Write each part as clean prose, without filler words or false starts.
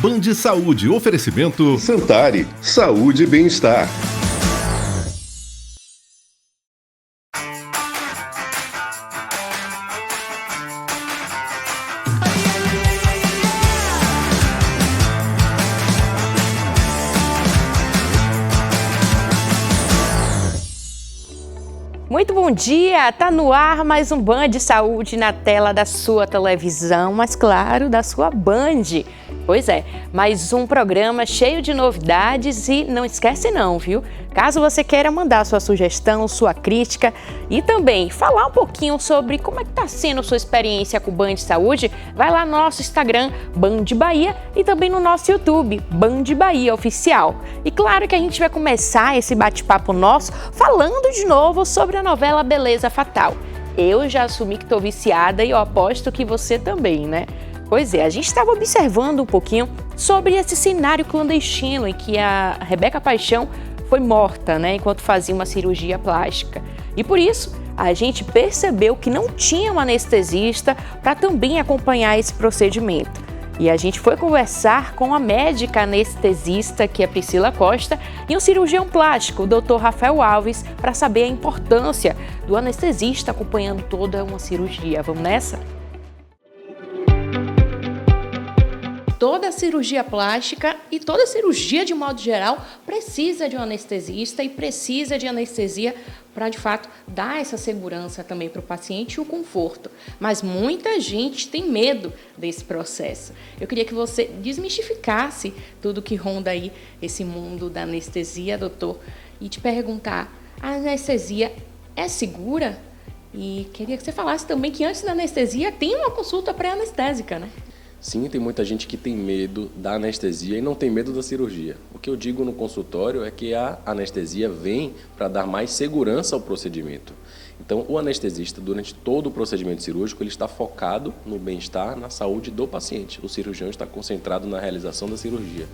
Band Saúde, oferecimento Santari, saúde e bem-estar. Muito bom dia, tá no ar mais um Band Saúde na tela da sua televisão, mas claro, da sua Band. Pois é, mais um programa cheio de novidades e não esquece não, viu? Caso você queira mandar sua sugestão, sua crítica e também falar um pouquinho sobre como é que tá sendo sua experiência com o Band Saúde, vai lá no nosso Instagram, Band Bahia, e também no nosso YouTube, Band Bahia Oficial. E claro que a gente vai começar esse bate-papo nosso falando de novo sobre a novela Beleza Fatal. Eu já assumi que estou viciada e eu aposto que você também, né? Pois é, a gente estava observando um pouquinho sobre esse cenário clandestino em que a Rebeca Paixão foi morta, né, enquanto fazia uma cirurgia plástica. E por isso, a gente percebeu que não tinha um anestesista para também acompanhar esse procedimento. E a gente foi conversar com a médica anestesista, que é Priscila Costa, e um cirurgião plástico, o Dr. Rafael Alves, para saber a importância do anestesista acompanhando toda uma cirurgia. Vamos nessa? Toda cirurgia plástica e toda cirurgia, de modo geral, precisa de um anestesista e precisa de anestesia para, de fato, dar essa segurança também para o paciente e o conforto. Mas muita gente tem medo desse processo. Eu queria que você desmistificasse tudo que ronda aí esse mundo da anestesia, doutor, e te perguntar, a anestesia é segura? E queria que você falasse também que antes da anestesia tem uma consulta pré-anestésica, né? Sim, tem muita gente que tem medo da anestesia e não tem medo da cirurgia. O que eu digo no consultório é que a anestesia vem para dar mais segurança ao procedimento. Então, o anestesista, durante todo o procedimento cirúrgico, ele está focado no bem-estar, na saúde do paciente. O cirurgião está concentrado na realização da cirurgia.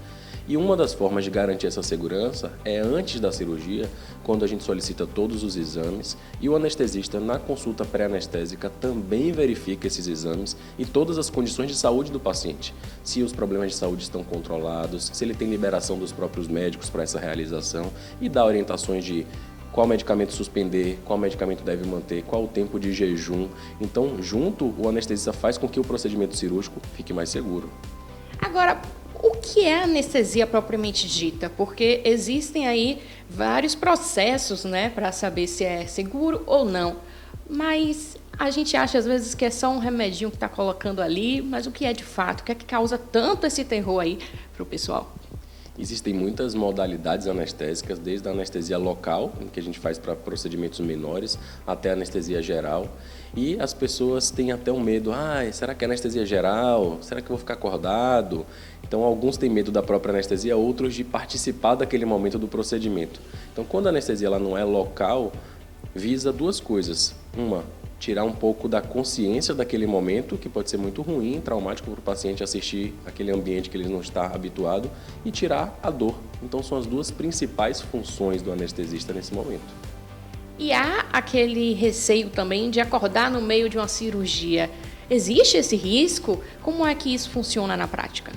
E uma das formas de garantir essa segurança é antes da cirurgia, quando a gente solicita todos os exames, e o anestesista, na consulta pré-anestésica, também verifica esses exames e todas as condições de saúde do paciente. Se os problemas de saúde estão controlados, se ele tem liberação dos próprios médicos para essa realização, e dá orientações de qual medicamento suspender, qual medicamento deve manter, qual o tempo de jejum. Então, junto, o anestesista faz com que o procedimento cirúrgico fique mais seguro. Agora, o que é anestesia propriamente dita? Porque existem aí vários processos, né, para saber se é seguro ou não. Mas a gente acha às vezes que é só um remedinho que está colocando ali, mas o que é de fato? O que é que causa tanto esse terror aí para o pessoal? Existem muitas modalidades anestésicas, desde a anestesia local, que a gente faz para procedimentos menores, até a anestesia geral. E as pessoas têm até um medo, será que é anestesia geral? Será que eu vou ficar acordado? Então, alguns têm medo da própria anestesia, outros de participar daquele momento do procedimento. Então, quando a anestesia ela não é local, visa duas coisas. Uma, tirar um pouco da consciência daquele momento, que pode ser muito ruim, traumático para o paciente assistir aquele ambiente que ele não está habituado, e tirar a dor. Então, são as duas principais funções do anestesista nesse momento. E há aquele receio também de acordar no meio de uma cirurgia. Existe esse risco? Como é que isso funciona na prática?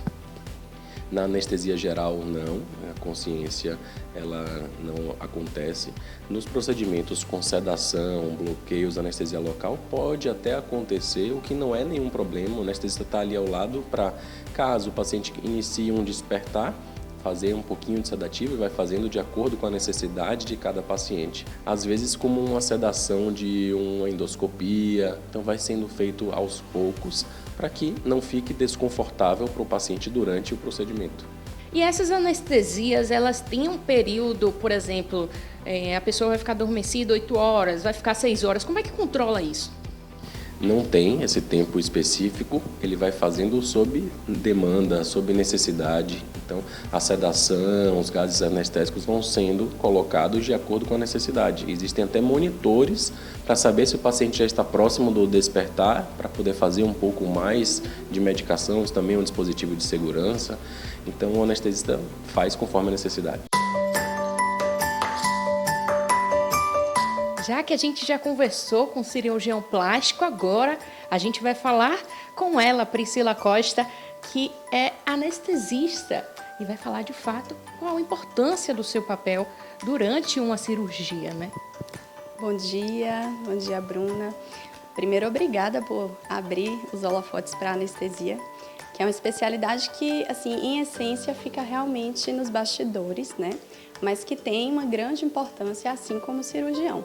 Na anestesia geral, não. A consciência ela não acontece. Nos procedimentos com sedação, bloqueios, anestesia local, pode até acontecer, o que não é nenhum problema. O anestesista está ali ao lado para, caso o paciente inicie um despertar, fazer um pouquinho de sedativo e vai fazendo de acordo com a necessidade de cada paciente. Às vezes como uma sedação de uma endoscopia, então vai sendo feito aos poucos para que não fique desconfortável para o paciente durante o procedimento. E essas anestesias, elas têm um período, por exemplo, a pessoa vai ficar adormecida 8 horas, vai ficar 6 horas, como é que controla isso? Não tem esse tempo específico, ele vai fazendo sob demanda, sob necessidade. Então, a sedação, os gases anestésicos vão sendo colocados de acordo com a necessidade. Existem até monitores para saber se o paciente já está próximo do despertar, para poder fazer um pouco mais de medicação. Isso também é um dispositivo de segurança. Então, o anestesista faz conforme a necessidade. Já que a gente já conversou com o cirurgião plástico, agora a gente vai falar com ela, Priscila Costa, que é anestesista e vai falar de fato qual a importância do seu papel durante uma cirurgia, né? Bom dia, Bruna. Primeiro, obrigada por abrir os holofotes para anestesia, que é uma especialidade que, assim, em essência, fica realmente nos bastidores, né? Mas que tem uma grande importância, assim como o cirurgião.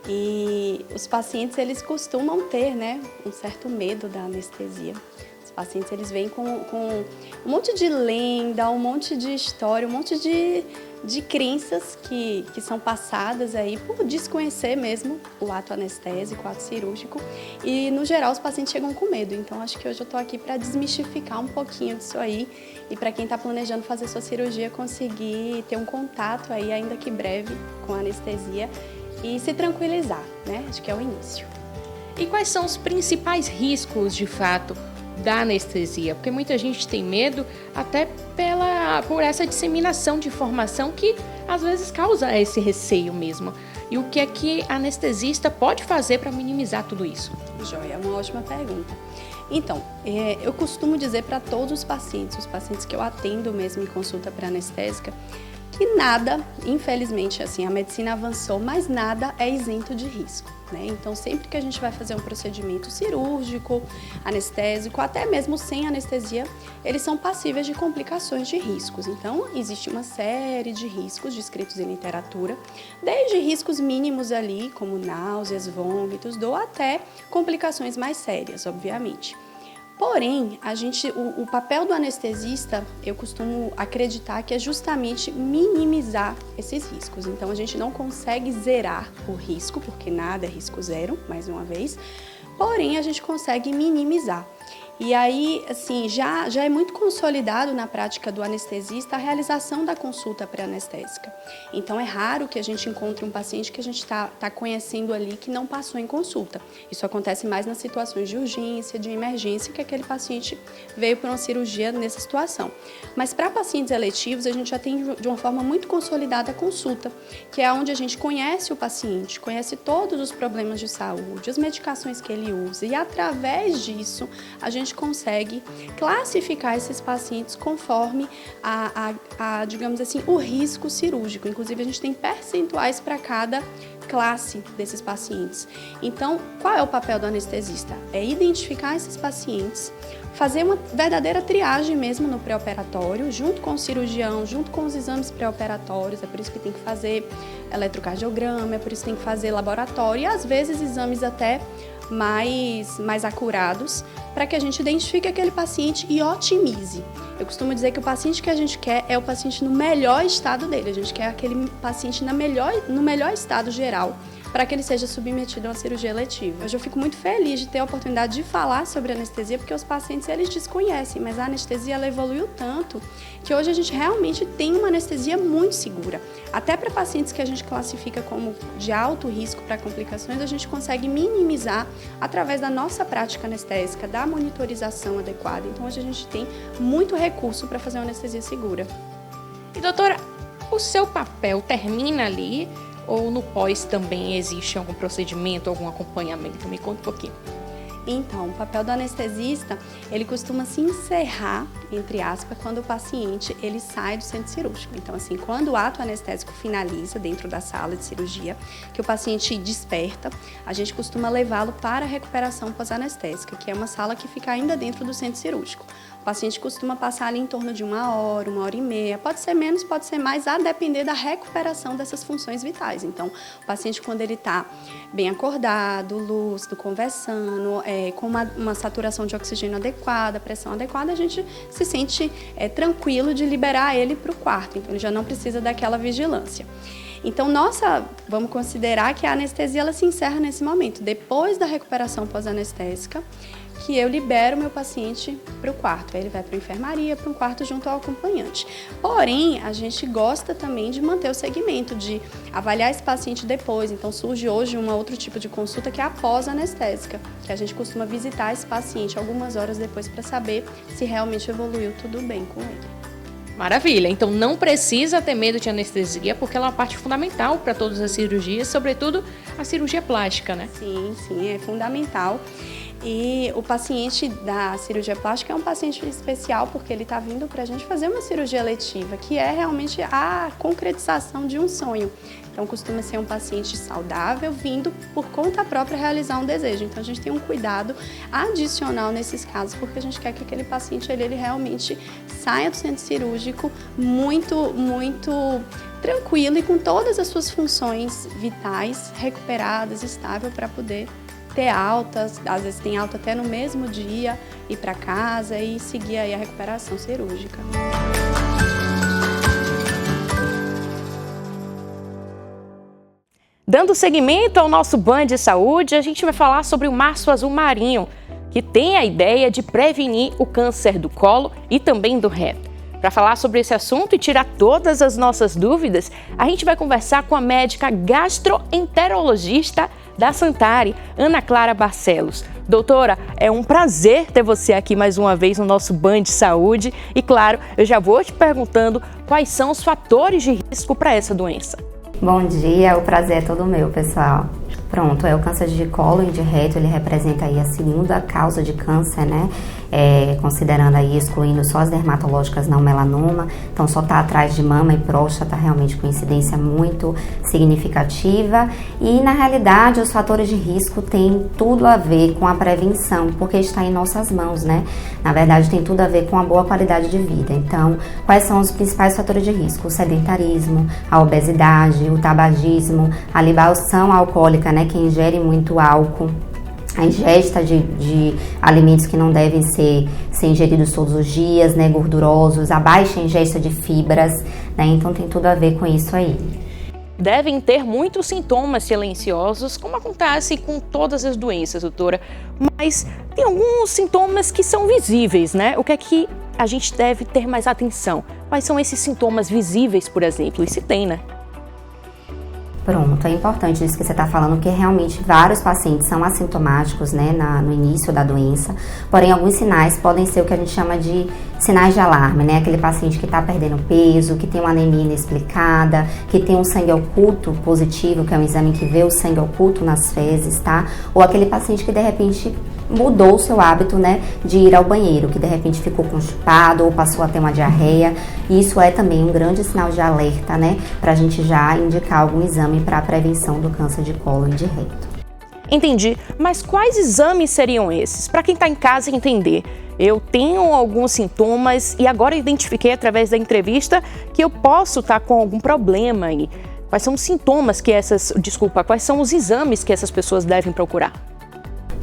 E os pacientes, eles costumam ter, né, um certo medo da anestesia. Os pacientes, eles vêm com um monte de lenda, um monte de história, um monte de crenças que são passadas aí por desconhecer mesmo o ato anestésico, o ato cirúrgico. E, no geral, os pacientes chegam com medo. Então, acho que hoje eu estou aqui para desmistificar um pouquinho disso aí e para quem está planejando fazer sua cirurgia conseguir ter um contato aí, ainda que breve, com a anestesia e se tranquilizar, né? Acho que é o início. E quais são os principais riscos, de fato, da anestesia? Porque muita gente tem medo até por essa disseminação de informação que às vezes causa esse receio mesmo. E o que é que a anestesista pode fazer para minimizar tudo isso? Joia, é uma ótima pergunta. Então, eu costumo dizer para todos os pacientes que eu atendo mesmo em consulta pré-anestésica, que nada, infelizmente, assim, a medicina avançou, mas nada é isento de risco, né? Então, sempre que a gente vai fazer um procedimento cirúrgico, anestésico, até mesmo sem anestesia, eles são passíveis de complicações de riscos. Então, existe uma série de riscos descritos em literatura, desde riscos mínimos ali, como náuseas, vômitos, dor, até complicações mais sérias, obviamente. Porém, o papel do anestesista, eu costumo acreditar que é justamente minimizar esses riscos. Então, a gente não consegue zerar o risco, porque nada é risco zero, mais uma vez, porém, a gente consegue minimizar. E aí, assim, já é muito consolidado na prática do anestesista a realização da consulta pré-anestésica. Então, é raro que a gente encontre um paciente que a gente está conhecendo ali que não passou em consulta. Isso acontece mais nas situações de urgência, de emergência, que aquele paciente veio para uma cirurgia nessa situação. Mas para pacientes eletivos, a gente já tem de uma forma muito consolidada a consulta, que é onde a gente conhece o paciente, conhece todos os problemas de saúde, as medicações que ele usa, e através disso, a gente consegue classificar esses pacientes conforme digamos assim, o risco cirúrgico. Inclusive, a gente tem percentuais para cada classe desses pacientes. Então, qual é o papel do anestesista? É identificar esses pacientes, fazer uma verdadeira triagem mesmo no pré-operatório, junto com o cirurgião, junto com os exames pré-operatórios. É por isso que tem que fazer eletrocardiograma, é por isso que tem que fazer laboratório e, às vezes, exames até mais acurados, para que a gente identifique aquele paciente e otimize. Eu costumo dizer que o paciente que a gente quer é o paciente no melhor estado dele. A gente quer aquele paciente no melhor estado geral, para que ele seja submetido a uma cirurgia eletiva. Hoje eu fico muito feliz de ter a oportunidade de falar sobre anestesia, porque os pacientes, eles desconhecem, mas a anestesia, ela evoluiu tanto que hoje a gente realmente tem uma anestesia muito segura. Até para pacientes que a gente classifica como de alto risco para complicações, a gente consegue minimizar através da nossa prática anestésica, da monitorização adequada. Então hoje a gente tem muito recurso para fazer uma anestesia segura. E doutora, o seu papel termina ali ou no pós também existe algum procedimento, algum acompanhamento? Me conta um pouquinho. Então, o papel do anestesista, ele costuma se encerrar, entre aspas, quando o paciente ele sai do centro cirúrgico. Então, assim, quando o ato anestésico finaliza dentro da sala de cirurgia, que o paciente desperta, a gente costuma levá-lo para a recuperação pós-anestésica, que é uma sala que fica ainda dentro do centro cirúrgico. O paciente costuma passar ali em torno de 1 hora e meia, pode ser menos, pode ser mais, a depender da recuperação dessas funções vitais. Então, o paciente, quando ele está bem acordado, lúcido, conversando, com uma saturação de oxigênio adequada, pressão adequada, a gente se sente tranquilo de liberar ele para o quarto. Então, ele já não precisa daquela vigilância. Então, vamos considerar que a anestesia ela se encerra nesse momento, depois da recuperação pós-anestésica, que eu libero meu paciente para o quarto. Aí ele vai para a enfermaria, para um quarto junto ao acompanhante. Porém, a gente gosta também de manter o segmento, de avaliar esse paciente depois. Então, surge hoje um outro tipo de consulta que é a pós-anestésica, que a gente costuma visitar esse paciente algumas horas depois para saber se realmente evoluiu tudo bem com ele. Maravilha, então não precisa ter medo de anestesia, porque ela é uma parte fundamental para todas as cirurgias, sobretudo a cirurgia plástica, né? Sim, é fundamental. E o paciente da cirurgia plástica é um paciente especial porque ele está vindo para a gente fazer uma cirurgia eletiva, que é realmente a concretização de um sonho. Então, costuma ser um paciente saudável vindo por conta própria realizar um desejo. Então, a gente tem um cuidado adicional nesses casos, porque a gente quer que aquele paciente ele realmente saia do centro cirúrgico muito tranquilo e com todas as suas funções vitais recuperadas, estável, para poder ter altas, às vezes tem alta até no mesmo dia, ir para casa e seguir aí a recuperação cirúrgica. Dando seguimento ao nosso Band de Saúde, a gente vai falar sobre o Março Azul Marinho, que tem a ideia de prevenir o câncer do colo e também do reto. Para falar sobre esse assunto e tirar todas as nossas dúvidas, a gente vai conversar com a médica gastroenterologista da Santari, Ana Clara Barcelos. Doutora, é um prazer ter você aqui mais uma vez no nosso Band de Saúde. E claro, eu já vou te perguntando quais são os fatores de risco para essa doença. Bom dia, o prazer é todo meu, pessoal. Pronto, o câncer de colo e de reto, ele representa aí a segunda causa de câncer, né? Considerando aí, excluindo só as dermatológicas não melanoma, então só está atrás de mama e próstata, realmente com incidência muito significativa. E na realidade, os fatores de risco têm tudo a ver com a prevenção, porque está em nossas mãos, né? Na verdade, tem tudo a ver com a boa qualidade de vida. Então, quais são os principais fatores de risco? O sedentarismo, a obesidade, o tabagismo, a liberação alcoólica, né? Quem ingere muito álcool, a ingesta de alimentos que não devem ser ingeridos todos os dias, né, gordurosos, a baixa ingesta de fibras, né, então tem tudo a ver com isso aí. Devem ter muitos sintomas silenciosos, como acontece com todas as doenças, doutora, mas tem alguns sintomas que são visíveis, né? O que é que a gente deve ter mais atenção? Quais são esses sintomas visíveis, por exemplo? E se tem, né? Pronto, é importante isso que você está falando, porque realmente vários pacientes são assintomáticos, né, no início da doença, porém alguns sinais podem ser o que a gente chama de sinais de alarme, né, aquele paciente que está perdendo peso, que tem uma anemia inexplicada, que tem um sangue oculto positivo, que é um exame que vê o sangue oculto nas fezes, tá, ou aquele paciente que de repente mudou o seu hábito, né, de ir ao banheiro, que de repente ficou constipado ou passou a ter uma diarreia. Isso é também um grande sinal de alerta, né, para a gente já indicar algum exame para a prevenção do câncer de colo e de reto. Entendi, mas quais exames seriam esses? Para quem está em casa entender, eu tenho alguns sintomas e agora identifiquei através da entrevista que eu posso estar com algum problema aí. Quais são os sintomas quais são os exames que essas pessoas devem procurar?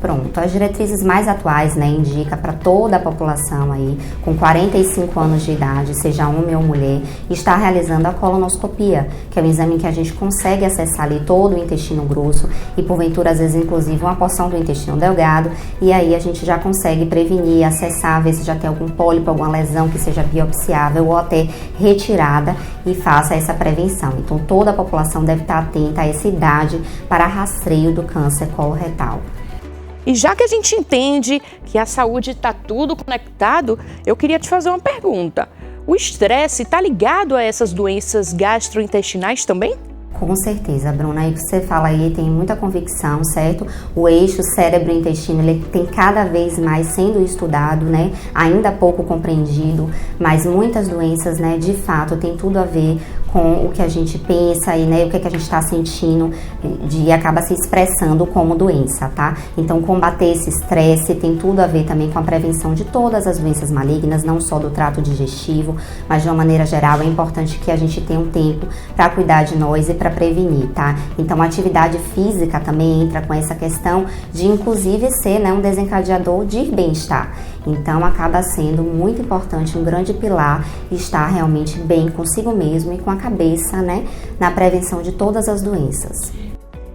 Pronto, as diretrizes mais atuais, né, indica para toda a população aí, com 45 anos de idade, seja homem ou mulher, estar realizando a colonoscopia, que é um exame que a gente consegue acessar ali todo o intestino grosso e porventura às vezes inclusive uma porção do intestino delgado, e aí a gente já consegue prevenir, acessar, ver se já tem algum pólipo, alguma lesão que seja biopsiável ou até retirada e faça essa prevenção. Então toda a população deve estar atenta a essa idade para rastreio do câncer coloretal. E já que a gente entende que a saúde está tudo conectado, eu queria te fazer uma pergunta. O estresse está ligado a essas doenças gastrointestinais também? Com certeza, Bruna, aí você fala aí, tem muita convicção, certo? O eixo cérebro-intestino, ele tem cada vez mais sendo estudado, né? Ainda pouco compreendido, mas muitas doenças, né, de fato, tem tudo a ver com o que a gente pensa e, né, o que a gente está sentindo e acaba se expressando como doença, tá? Então, combater esse estresse tem tudo a ver também com a prevenção de todas as doenças malignas, não só do trato digestivo, mas de uma maneira geral é importante que a gente tenha um tempo para cuidar de nós e para prevenir, tá? Então, a atividade física também entra com essa questão de, inclusive, ser, né, um desencadeador de bem-estar. Então, acaba sendo muito importante, um grande pilar, estar realmente bem consigo mesmo e com a cabeça, né, na prevenção de todas as doenças.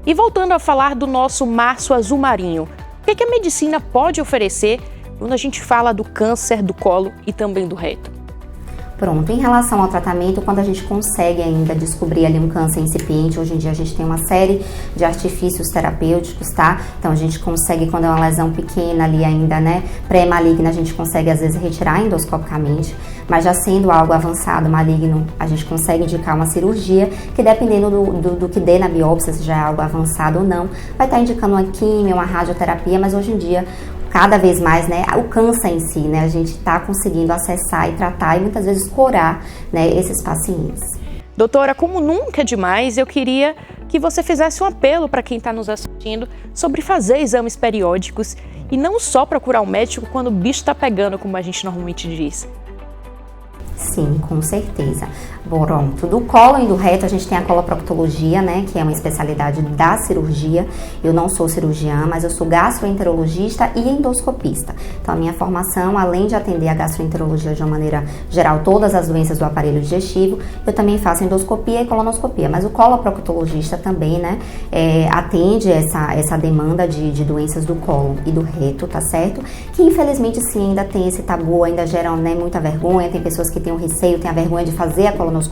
E voltando a falar do nosso Março Azul Marinho, o que a medicina pode oferecer quando a gente fala do câncer do colo e também do reto? Pronto, em relação ao tratamento, quando a gente consegue ainda descobrir ali um câncer incipiente, hoje em dia a gente tem uma série de artifícios terapêuticos, tá? Então a gente consegue, quando é uma lesão pequena ali ainda, né, pré-maligna, a gente consegue às vezes retirar endoscopicamente, mas já sendo algo avançado, maligno, a gente consegue indicar uma cirurgia, que dependendo do que dê na biópsia, se já é algo avançado ou não, vai estar indicando uma quimio, uma radioterapia, mas hoje em dia cada vez mais, né, o câncer em si, né, a gente está conseguindo acessar e tratar e muitas vezes curar, né, esses pacientes. Doutora, como nunca é demais, eu queria que você fizesse um apelo para quem está nos assistindo sobre fazer exames periódicos e não só procurar um médico quando o bicho está pegando, como a gente normalmente diz. Sim, com certeza. Pronto, do cólon e do reto a gente tem a coloproctologia, né, que é uma especialidade da cirurgia. Eu não sou cirurgiã, mas eu sou gastroenterologista e endoscopista. Então a minha formação, além de atender a gastroenterologia de uma maneira geral, todas as doenças do aparelho digestivo, eu também faço endoscopia e colonoscopia. Mas o coloproctologista também, né, atende essa demanda de doenças do cólon e do reto, tá certo? Que infelizmente sim, ainda tem esse tabu, ainda geram, né, muita vergonha, tem pessoas que têm um receio, têm a vergonha de fazer a colonoscopia.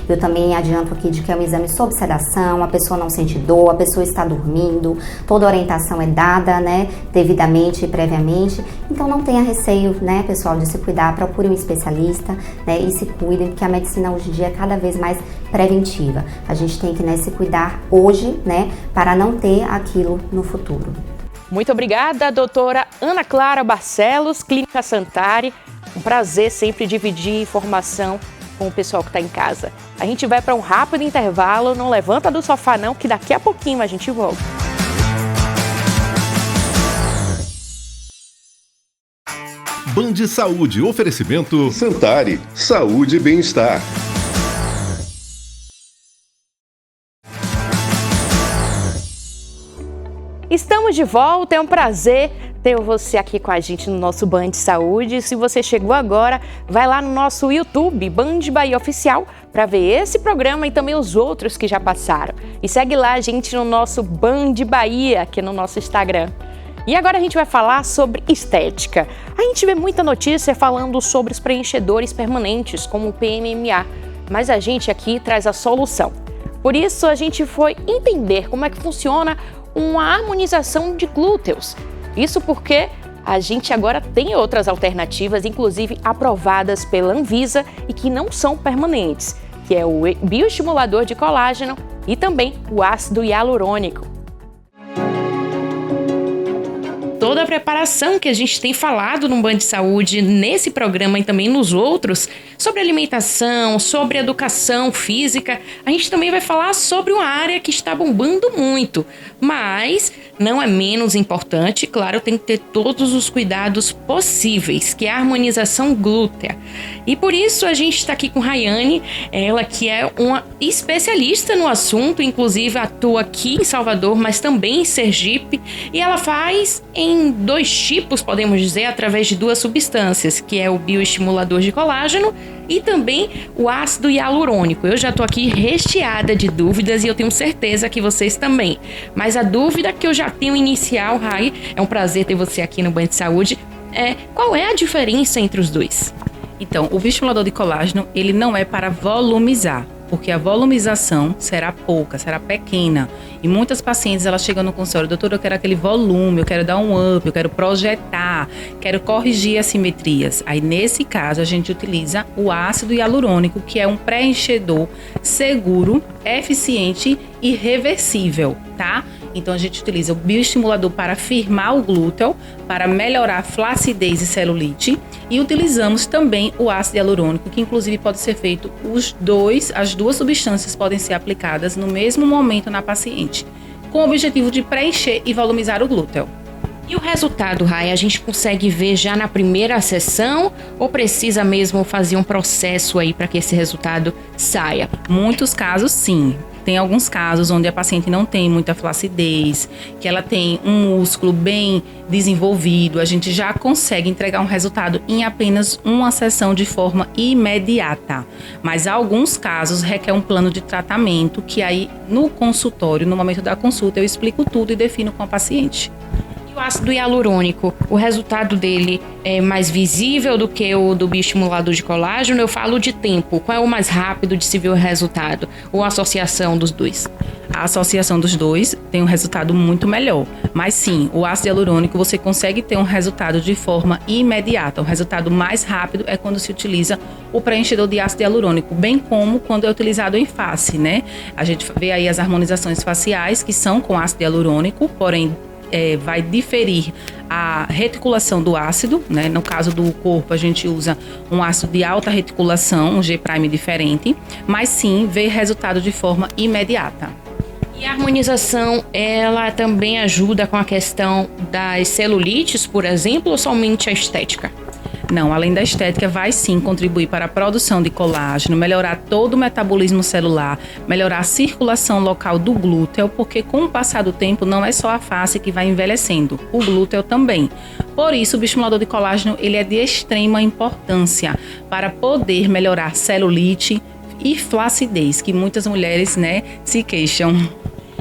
Eu também adianto aqui de que é um exame sob sedação, a pessoa não sente dor, a pessoa está dormindo, toda a orientação é dada, né, devidamente e previamente. Então não tenha receio, né, pessoal, de se cuidar, procure um especialista, né, e se cuidem, porque a medicina hoje em dia é cada vez mais preventiva. A gente tem que, né, se cuidar hoje, né, para não ter aquilo no futuro. Muito obrigada, doutora Ana Clara Barcelos, Clínica Santari. Um prazer sempre dividir informação com o pessoal que está em casa. A gente vai para um rápido intervalo, não levanta do sofá não, que daqui a pouquinho a gente volta. Band Saúde, oferecimento Santari, saúde e bem-estar. Estamos de volta, é um prazer ter você aqui com a gente no nosso Band Saúde. Se você chegou agora, vai lá no nosso YouTube, Band Bahia Oficial, para ver esse programa e também os outros que já passaram. E segue lá a gente no nosso Band Bahia, aqui no nosso Instagram. E agora a gente vai falar sobre estética. A gente vê muita notícia falando sobre os preenchedores permanentes, como o PMMA, mas a gente aqui traz a solução. Por isso a gente foi entender como é que funciona uma harmonização de glúteos. Isso porque a gente agora tem outras alternativas, inclusive aprovadas pela Anvisa e que não são permanentes, que é o bioestimulador de colágeno e também o ácido hialurônico. Toda a preparação que a gente tem falado no Band Saúde, nesse programa e também nos outros, sobre alimentação, sobre educação física, a gente também vai falar sobre uma área que está bombando muito, mas não é menos importante, claro, tem que ter todos os cuidados possíveis, que é a harmonização glútea. E por isso a gente está aqui com Rayane, ela que é uma especialista no assunto, inclusive atua aqui em Salvador, mas também em Sergipe, e ela faz em 2 tipos, podemos dizer, através de 2 substâncias, que é o bioestimulador de colágeno e também o ácido hialurônico. Eu já estou aqui recheada de dúvidas e eu tenho certeza que vocês também. Mas a dúvida que eu já tenho inicial, Rai, é um prazer ter você aqui no Band Saúde, qual é a diferença entre os 2? Então, o bioestimulador de colágeno, ele não é para volumizar, porque a volumização será pouca, será pequena. E muitas pacientes, elas chegam no consultório, doutor, eu quero aquele volume, eu quero dar um up, eu quero projetar, quero corrigir assimetrias. Aí, nesse caso, a gente utiliza o ácido hialurônico, que é um preenchedor seguro, eficiente e reversível, tá? Então, a gente utiliza o bioestimulador para firmar o glúteo, para melhorar a flacidez e celulite. E utilizamos também o ácido hialurônico, que inclusive pode ser feito as 2 substâncias podem ser aplicadas no mesmo momento na paciente, com o objetivo de preencher e volumizar o glúteo. E o resultado, Rai, a gente consegue ver já na primeira sessão ou precisa mesmo fazer um processo aí para que esse resultado saia? Muitos casos, sim. Tem alguns casos onde a paciente não tem muita flacidez, que ela tem um músculo bem desenvolvido, a gente já consegue entregar um resultado em apenas uma sessão de forma imediata. Mas alguns casos requer um plano de tratamento que aí no consultório, no momento da consulta, eu explico tudo e defino com a paciente. E o ácido hialurônico, o resultado dele é mais visível do que o do bioestimulador de colágeno? Eu falo de tempo, qual é o mais rápido de se ver o resultado? Ou a associação dos 2? A associação dos 2 tem um resultado muito melhor. Mas sim, o ácido hialurônico você consegue ter um resultado de forma imediata. O resultado mais rápido é quando se utiliza o preenchedor de ácido hialurônico, bem como quando é utilizado em face, né? A gente vê aí as harmonizações faciais que são com ácido hialurônico, porém vai diferir a reticulação do ácido, né? No caso do corpo, a gente usa um ácido de alta reticulação, um G' diferente, mas sim ver resultado de forma imediata. E a harmonização, ela também ajuda com a questão das celulites, por exemplo, ou somente a estética? Não, além da estética, vai sim contribuir para a produção de colágeno, melhorar todo o metabolismo celular, melhorar a circulação local do glúteo, porque com o passar do tempo não é só a face que vai envelhecendo, o glúteo também. Por isso, o bioestimulador de colágeno ele é de extrema importância para poder melhorar celulite e flacidez, que muitas mulheres, né, se queixam.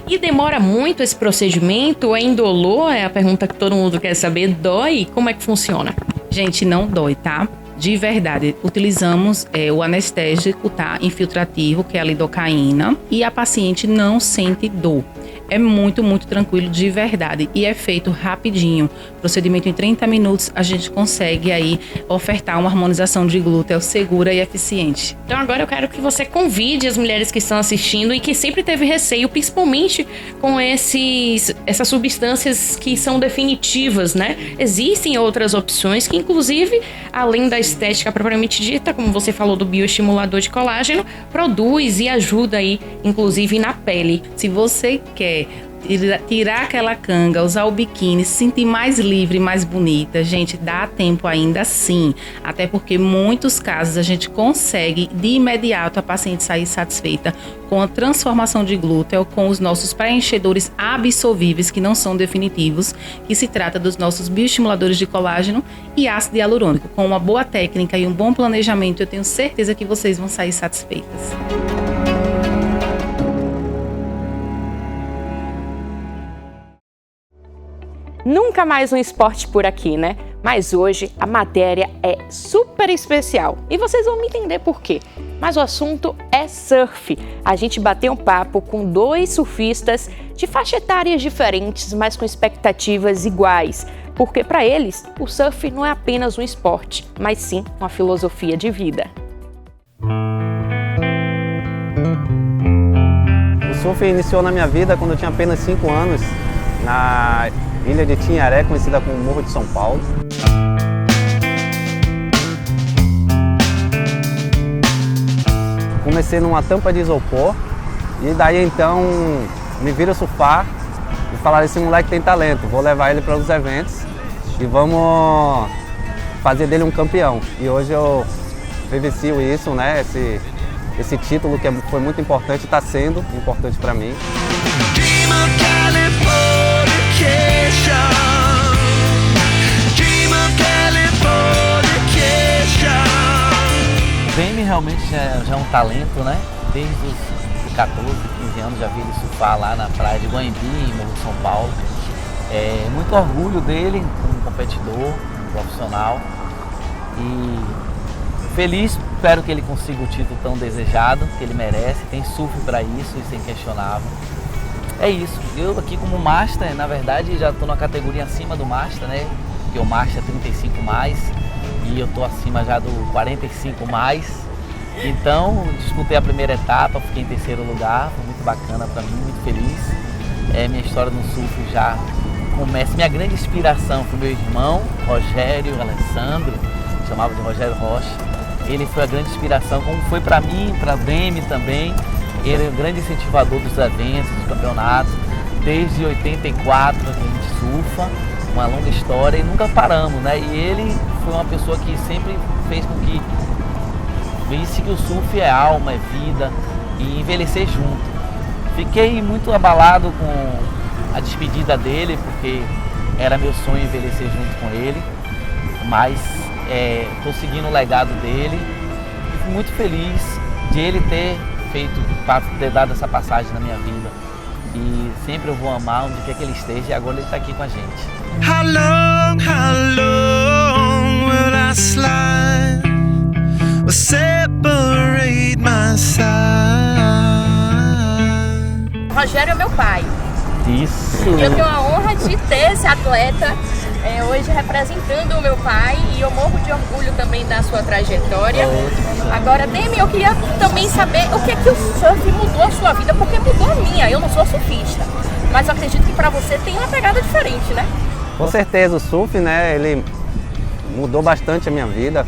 E demora muito esse procedimento? É indolor? É a pergunta que todo mundo quer saber. Dói? Como é que funciona? Gente, não dói, tá? De verdade, utilizamos o anestésico, tá? Infiltrativo, que é a lidocaína, e a paciente não sente dor. É muito, muito tranquilo, de verdade. E é feito rapidinho. Procedimento em 30 minutos, a gente consegue aí ofertar uma harmonização de glúteo segura e eficiente. Então agora eu quero que você convide as mulheres que estão assistindo e que sempre teve receio, principalmente com essas substâncias que são definitivas, né? Existem outras opções que, inclusive, além da estética propriamente dita, como você falou do bioestimulador de colágeno, produz e ajuda aí, inclusive, na pele. Se você quer tirar aquela canga, usar o biquíni, se sentir mais livre, mais bonita, gente, dá tempo ainda sim. Até porque em muitos casos a gente consegue de imediato a paciente sair satisfeita com a transformação de glúteo, com os nossos preenchedores absorvíveis, que não são definitivos, que se trata dos nossos bioestimuladores de colágeno e ácido hialurônico. Com uma boa técnica e um bom planejamento, eu tenho certeza que vocês vão sair satisfeitas. Nunca mais um esporte por aqui, né? Mas hoje a matéria é super especial e vocês vão me entender por quê. Mas o assunto é surf. A gente bateu um papo com 2 surfistas de faixa etárias diferentes, mas com expectativas iguais. Porque para eles, o surf não é apenas um esporte, mas sim uma filosofia de vida. O surf iniciou na minha vida quando eu tinha apenas 5 anos, na ilha de Tinharé, conhecida como Morro de São Paulo. Comecei numa tampa de isopor e daí então me viram surfar e falaram: esse moleque tem talento, vou levar ele para os eventos e vamos fazer dele um campeão. E hoje eu vivencio isso, né? Esse título que foi muito importante, está sendo importante para mim. O Demi realmente já é um talento, né? Desde os 14, 15 anos já vi ele surfar lá na praia de Guaimbi, em Morro de São Paulo. É muito orgulho dele como competidor, como profissional. E feliz, espero que ele consiga o título tão desejado, que ele merece. Tem surf para isso, isso é inquestionável. É isso, eu aqui como Master, na verdade já estou na categoria acima do Master, né? Porque o Master é 35 mais e eu estou acima já do 45 mais. Então disputei a primeira etapa, fiquei em 3º lugar, foi muito bacana para mim, muito feliz. Minha história no surf já começa, minha grande inspiração foi meu irmão, Rogério Alessandro, chamava de Rogério Rocha. Ele foi a grande inspiração, como foi para mim, para a Demi também. Ele é o grande incentivador dos eventos, dos campeonatos. Desde 84 que a gente surfa, uma longa história e nunca paramos, né? E ele foi uma pessoa que sempre fez com que visse que o surf é alma, é vida e envelhecer junto. Fiquei muito abalado com a despedida dele, porque era meu sonho envelhecer junto com ele, mas estou seguindo o legado dele e fico muito feliz de ele ter dado essa passagem na minha vida. E sempre eu vou amar onde quer que ele esteja e agora ele está aqui com a gente. How long will I slide? Will separate my side? Rogério é meu pai. Isso. E eu tenho a honra de ter esse atleta hoje representando o meu pai e eu morro de orgulho também da sua trajetória. Agora, Demi, eu queria também saber o que é que o surf mudou a sua vida, porque mudou a minha, eu não sou surfista. mas eu acredito que para você tem uma pegada diferente, né? Com certeza, o surf, né, ele mudou bastante a minha vida,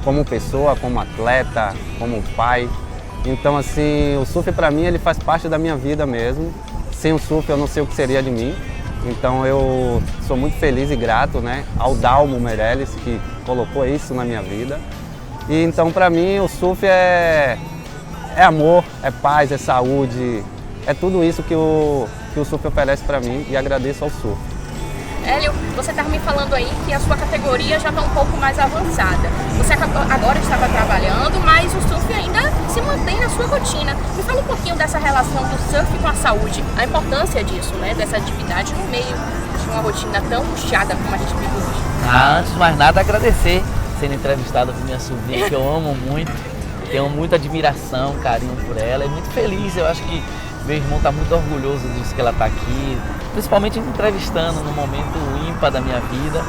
como pessoa, como atleta, como pai. Então, assim, o surf para mim, ele faz parte da minha vida mesmo. Sem o surf, eu não sei o que seria de mim. Então, eu sou muito feliz e grato, né, ao Dalmo Meirelles, que colocou isso na minha vida. E então, para mim, o surf é amor, é paz, é saúde, é tudo isso que o surf oferece para mim, e agradeço ao surf. Hélio, você estava me falando aí que a sua categoria já está um pouco mais avançada. Você agora estava trabalhando, mas o surf ainda se mantém na sua rotina. Me fala um pouquinho dessa relação do surf com a saúde, a importância disso, né, dessa atividade no meio de uma rotina tão puxada como a gente vive hoje. Antes de mais nada, agradecer sendo entrevistada por minha sobrinha, que eu amo muito, tenho muita admiração, carinho por ela, e muito feliz. Eu acho que meu irmão está muito orgulhoso disso que ela está aqui, principalmente me entrevistando num momento ímpar da minha vida.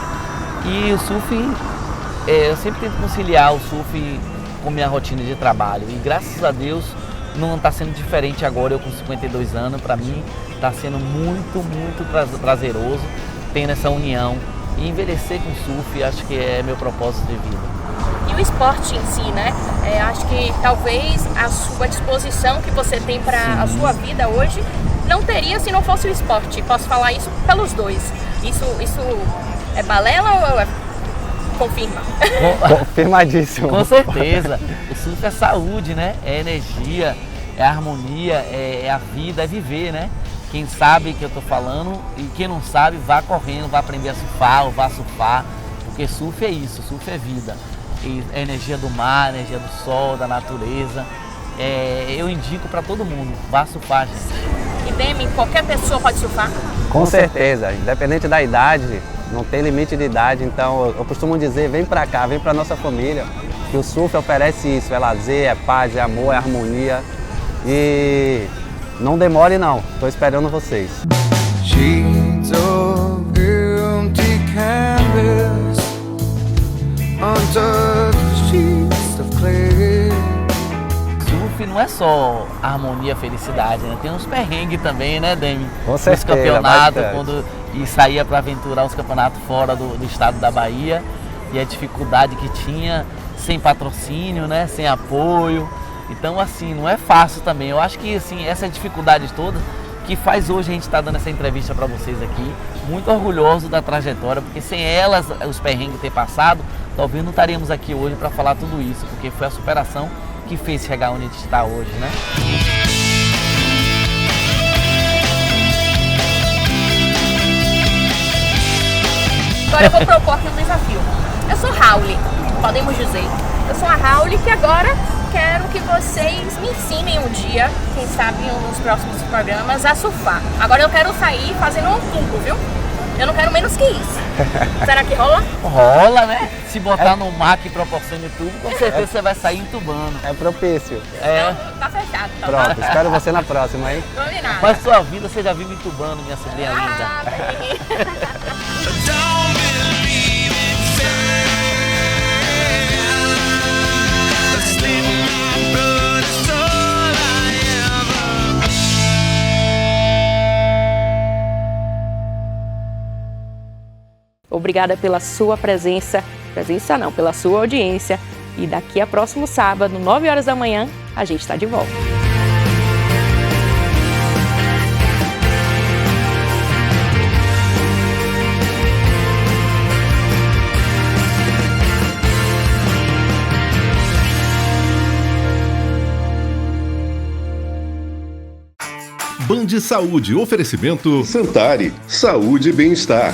E o surf, eu sempre tento conciliar o surf com minha rotina de trabalho, e graças a Deus não está sendo diferente agora, eu com 52 anos, para mim está sendo muito, muito prazeroso tendo essa união. E envelhecer com surf, acho que é meu propósito de vida. E o esporte em si, né? Acho que talvez a sua disposição que você tem para a sua vida hoje não teria se não fosse o esporte. Posso falar isso pelos dois. Isso é balela ou confirma? Confirmadíssimo. Com certeza. O surf é saúde, né? É energia, é harmonia, é a vida, é viver, né? Quem sabe que eu tô falando, e quem não sabe, vá correndo, vá aprender a surfar ou vá surfar, porque surf é isso, surf é vida. E a energia do mar, a energia do sol, da natureza. Eu indico para todo mundo, vá surfar, gente. E Demi, qualquer pessoa pode surfar? Com certeza, independente da idade, não tem limite de idade. Então eu costumo dizer, vem para cá, vem para nossa família, que o surf oferece isso, é lazer, é paz, é amor, é harmonia. E não demore não, estou esperando vocês. Sheets of empty canvas, untouched sheets of clay. Surf não é só harmonia, felicidade, né? Tem uns perrengues também, né, Demi? Com certeza. Os campeonatos, e saía para aventurar os campeonatos fora do estado da Bahia, e a dificuldade que tinha, sem patrocínio, né? Sem apoio. Então, assim, não é fácil também. Eu acho que, assim, essa dificuldade toda que faz hoje a gente estar dando essa entrevista para vocês aqui, muito orgulhoso da trajetória, porque sem elas, os perrengues ter passado, talvez não estaríamos aqui hoje para falar tudo isso, porque foi a superação que fez chegar onde a gente está hoje, né? Agora eu vou propor aqui um desafio. Eu sou Rauli, podemos dizer. Eu sou a Rauli que agora quero que vocês me ensinem um dia, quem sabe nos próximos programas, a surfar. Agora eu quero sair fazendo um tubo, viu? Eu não quero menos que isso. Será que rola? Rola, né? Se botar no mar que proporciona tubo, com certeza você vai sair entubando. É propício. Então, tá fechado. Tá Pronto, espero você na próxima, hein? Combinado. Mas sua vida você já vive entubando, minha sobrinha linda. Obrigada pela sua presença não, pela sua audiência. E daqui a próximo sábado, 9 horas da manhã, a gente está de volta. Band Saúde, oferecimento Santari, saúde e bem-estar.